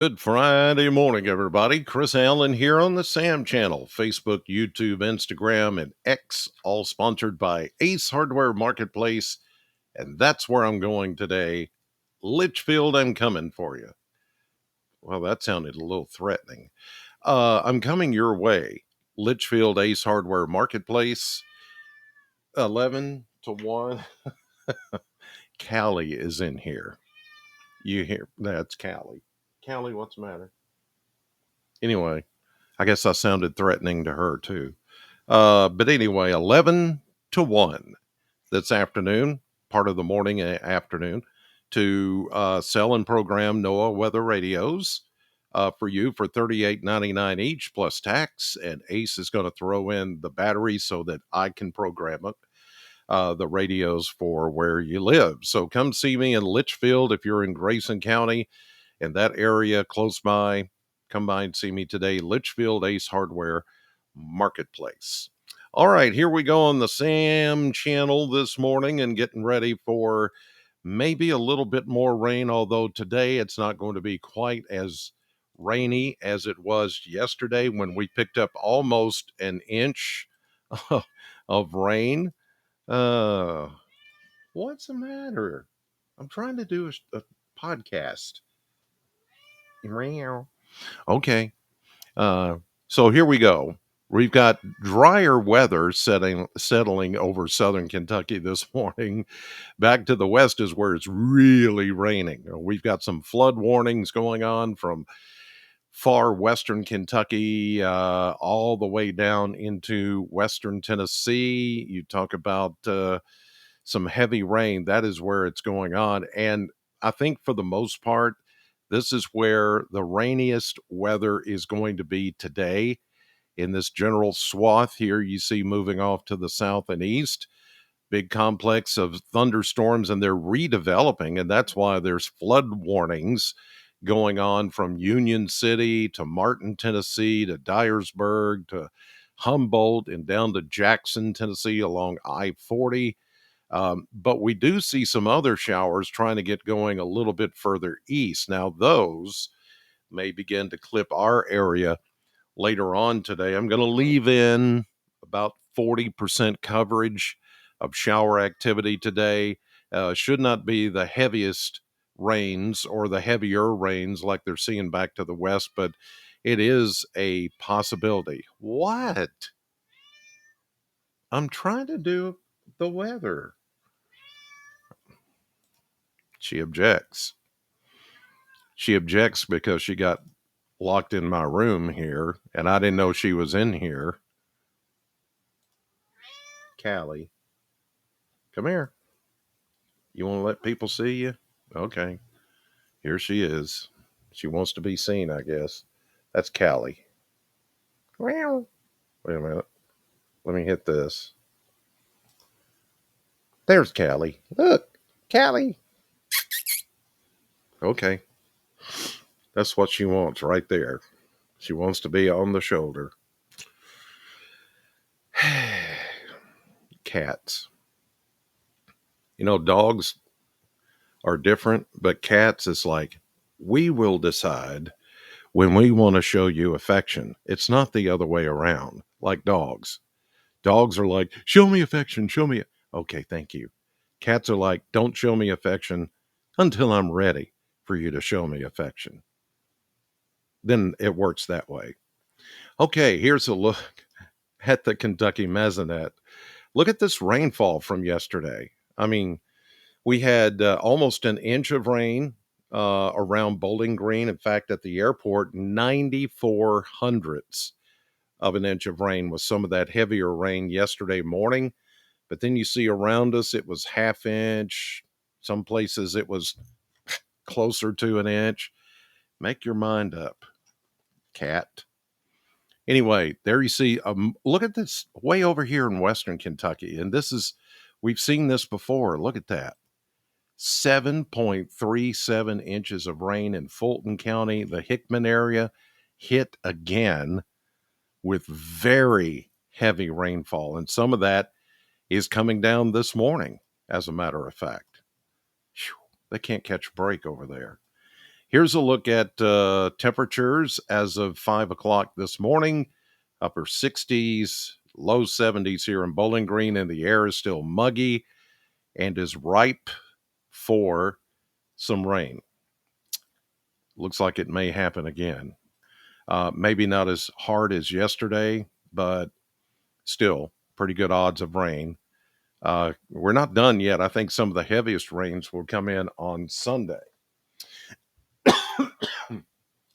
Good Friday morning, everybody. Chris Allen here on the Sam channel, Facebook, YouTube, Instagram, and X, all sponsored by Ace Hardware Marketplace. And that's where I'm going today. Leitchfield, I'm coming for you. Well, that sounded a little threatening. I'm coming your way. Leitchfield Ace Hardware Marketplace, 11 to 1. Callie is in here. You hear? That's Callie. Callie, what's the matter? Anyway, I guess I sounded threatening to her too. But anyway, 11 to 1 this afternoon, part of the morning afternoon, to sell and program NOAA weather radios for you for $38.99 each plus tax. And Ace is going to throw in the battery so that I can program it. The radios for where you live. So come see me in Litchfield if you're in Grayson County and that area close by. Come by and see me today. Litchfield Ace Hardware Marketplace. All right, here we go on the Sam channel this morning and getting ready for maybe a little bit more rain, although today it's not going to be quite as rainy as it was yesterday when we picked up almost an inch of rain. Uh, what's the matter? I'm trying to do a podcast. Meow. Okay. Uh, so here we go. We've got drier weather settling over southern Kentucky this morning. Back to the west is where it's really raining. We've got some flood warnings going on from far western Kentucky all the way down into western Tennessee. You talk about some heavy rain. That is where it's going on. And I think for the most part, this is where the rainiest weather is going to be today in this general swath here you see moving off to the south and east. Big complex of thunderstorms, and they're redeveloping, and that's why there's flood warnings going on from Union City to Martin, Tennessee, to Dyersburg, to Humboldt, and down to Jackson, Tennessee, along I-40. But we do see some other showers trying to get going a little bit further east. Now, those may begin to clip our area later on today. I'm going to leave in about 40% coverage of shower activity today. Should not be the heaviest rains or the heavier rains like they're seeing back to the west, but it is a possibility. What? I'm trying to do the weather. She objects. She objects because she got locked in my room here and I didn't know she was in here. Callie, come here. You want to let people see you? Okay. Here she is. She wants to be seen, I guess. That's Callie. Well, wait a minute. Let me hit this. There's Callie. Look, Callie. Okay. That's what she wants right there. She wants to be on the shoulder. Cats. You know, dogs are different, but cats is like, we will decide when we want to show you affection. It's not the other way around, like dogs. Dogs are like, show me affection, show me. Okay, thank you. Cats are like, don't show me affection until I'm ready for you to show me affection. Then it works that way. Okay, here's a look at the Kentucky Mesonet. Look at this rainfall from yesterday. I mean, we had almost an inch of rain around Bowling Green. In fact, at the airport, 94 hundredths of an inch of rain was some of that heavier rain yesterday morning. But then you see around us, it was half inch. Some places it was closer to an inch. Make your mind up, cat. Anyway, there you see, look at this way over here in Western Kentucky. And this is, we've seen this before. Look at that. 7.37 inches of rain in Fulton County. The Hickman area hit again with very heavy rainfall. And some of that is coming down this morning, as a matter of fact. Whew, they can't catch a break over there. Here's a look at temperatures as of 5 o'clock this morning. Upper 60s, low 70s here in Bowling Green, and the air is still muggy and is ripe for some rain. Looks like it may happen again. Maybe not as hard as yesterday, but still pretty good odds of rain. We're not done yet. I think some of the heaviest rains will come in on Sunday.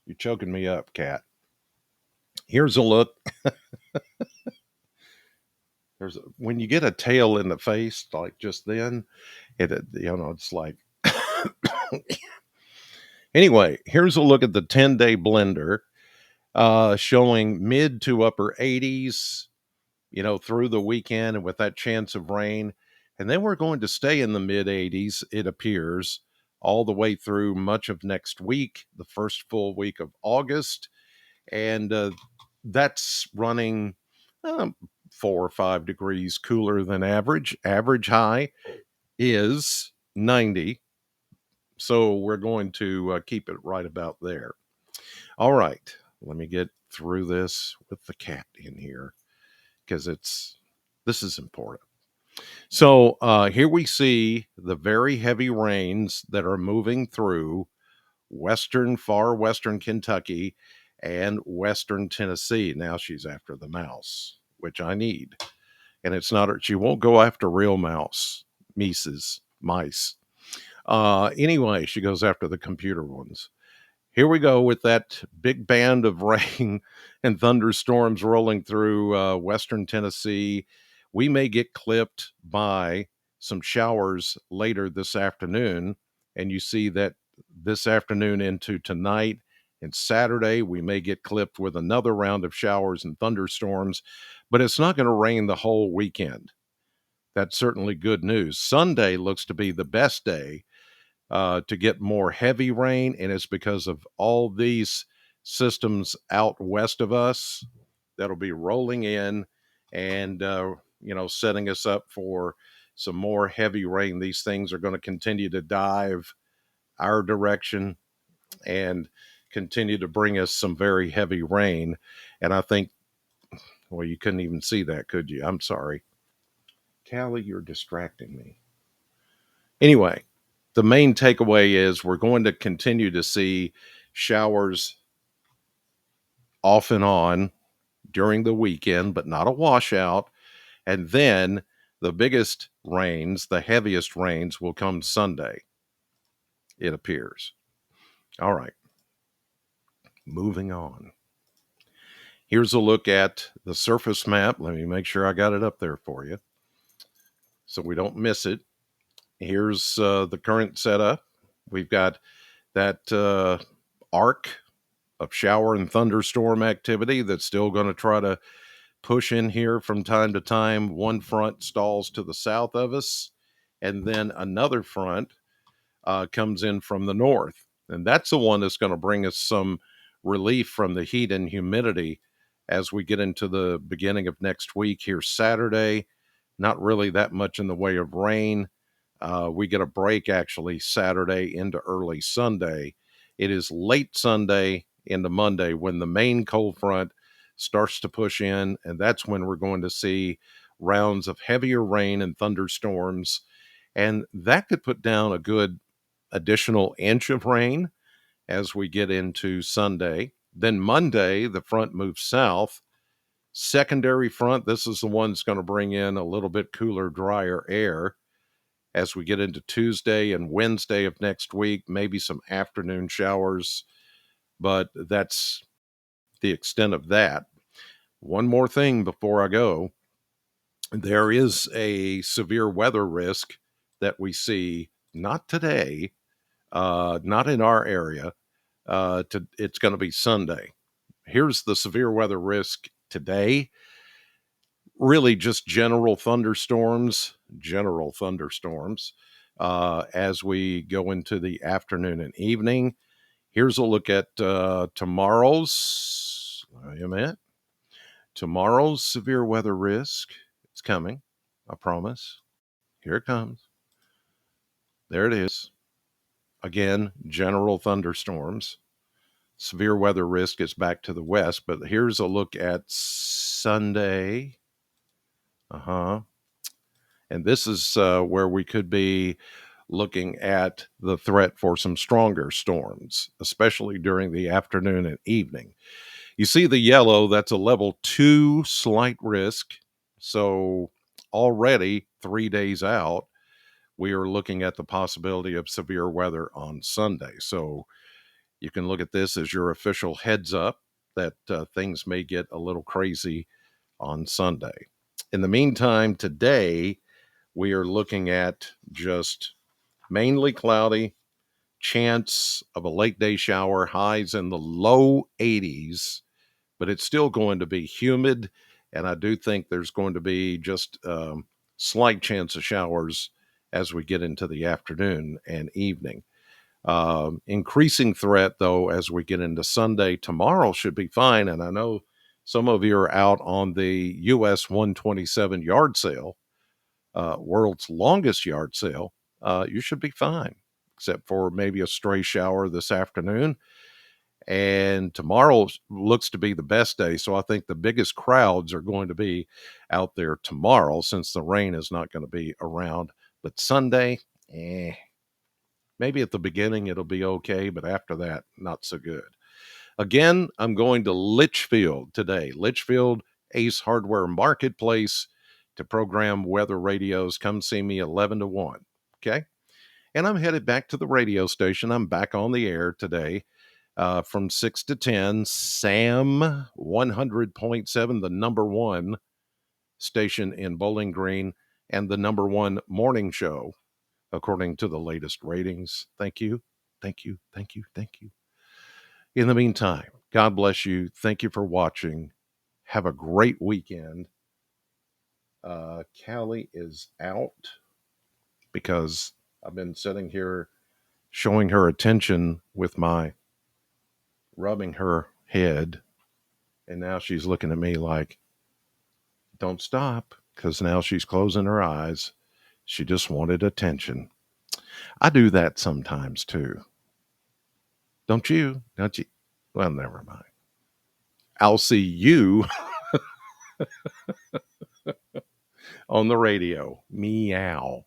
You're choking me up, Cat. Here's a look. When you get a tail in the face like just then, it's like. Anyway, here's a look at the 10-day blender, showing mid to upper 80s, through the weekend, and with that chance of rain. And then we're going to stay in the mid 80s, it appears, all the way through much of next week, the first full week of August. And that's running 4 or 5 degrees cooler than average. Average high is 90. So we're going to keep it right about there. All right. Let me get through this with the cat in here, because this is important. So here we see the very heavy rains that are moving through far western Kentucky and western Tennessee. Now she's after the mouse, which I need. And she won't go after real mice. Anyway, she goes after the computer ones. Here we go with that big band of rain and thunderstorms rolling through western Tennessee. We may get clipped by some showers later this afternoon. And you see that this afternoon into tonight and Saturday, we may get clipped with another round of showers and thunderstorms, but it's not going to rain the whole weekend. That's certainly good news. Sunday looks to be the best day to get more heavy rain, and it's because of all these systems out west of us that'll be rolling in and setting us up for some more heavy rain. These things are going to continue to dive our direction and continue to bring us some very heavy rain. And I think, well, you couldn't even see that, could you? I'm sorry. Callie, you're distracting me. Anyway, the main takeaway is we're going to continue to see showers off and on during the weekend, but not a washout. And then the biggest rains, the heaviest rains, will come Sunday, it appears. All right, moving on. Here's a look at the surface map. Let me make sure I got it up there for you so we don't miss it. Here's the current setup. We've got that arc of shower and thunderstorm activity that's still going to try to push in here from time to time. One front stalls to the south of us, and then another front comes in from the north. And that's the one that's going to bring us some relief from the heat and humidity as we get into the beginning of next week here Saturday. Not really that much in the way of rain. We get a break actually Saturday into early Sunday. It is late Sunday into Monday when the main cold front starts to push in, and that's when we're going to see rounds of heavier rain and thunderstorms. And that could put down a good additional inch of rain as we get into Sunday. Then Monday, the front moves south. Secondary front, this is the one that's going to bring in a little bit cooler, drier air. As we get into Tuesday and Wednesday of next week, maybe some afternoon showers, but that's the extent of that. One more thing before I go. There is a severe weather risk that we see, not today, not in our area. It's going to be Sunday. Here's the severe weather risk today. Really just general thunderstorms, as we go into the afternoon and evening. Here's a look at tomorrow's severe weather risk. It's coming, I promise. Here it comes. There it is. Again, general thunderstorms. Severe weather risk is back to the west, but here's a look at Sunday. And this is where we could be looking at the threat for some stronger storms, especially during the afternoon and evening. You see the yellow, that's a level 2 slight risk. So already 3 days out, we are looking at the possibility of severe weather on Sunday. So you can look at this as your official heads up that things may get a little crazy on Sunday. In the meantime, today, we are looking at just mainly cloudy, chance of a late day shower, highs in the low 80s, but it's still going to be humid. And I do think there's going to be just slight chance of showers as we get into the afternoon and evening. Increasing threat, though, as we get into Sunday. Tomorrow should be fine. And I know some of you are out on the US 127 yard sale, world's longest yard sale. You should be fine, except for maybe a stray shower this afternoon. And tomorrow looks to be the best day. So I think the biggest crowds are going to be out there tomorrow since the rain is not going to be around. But Sunday, maybe at the beginning it'll be okay, but after that, not so good. Again, I'm going to Leitchfield today. Leitchfield Ace Hardware Marketplace to program weather radios. Come see me 11 to 1. Okay. And I'm headed back to the radio station. I'm back on the air today from 6 to 10. Sam 100.7, the number one station in Bowling Green and the number one morning show, according to the latest ratings. Thank you. Thank you. Thank you. Thank you. In the meantime, God bless you. Thank you for watching. Have a great weekend. Callie is out because I've been sitting here showing her attention with my rubbing her head. And now she's looking at me like, don't stop, because now she's closing her eyes. She just wanted attention. I do that sometimes too. Don't you? Don't you? Well, never mind. I'll see you on the radio. Meow.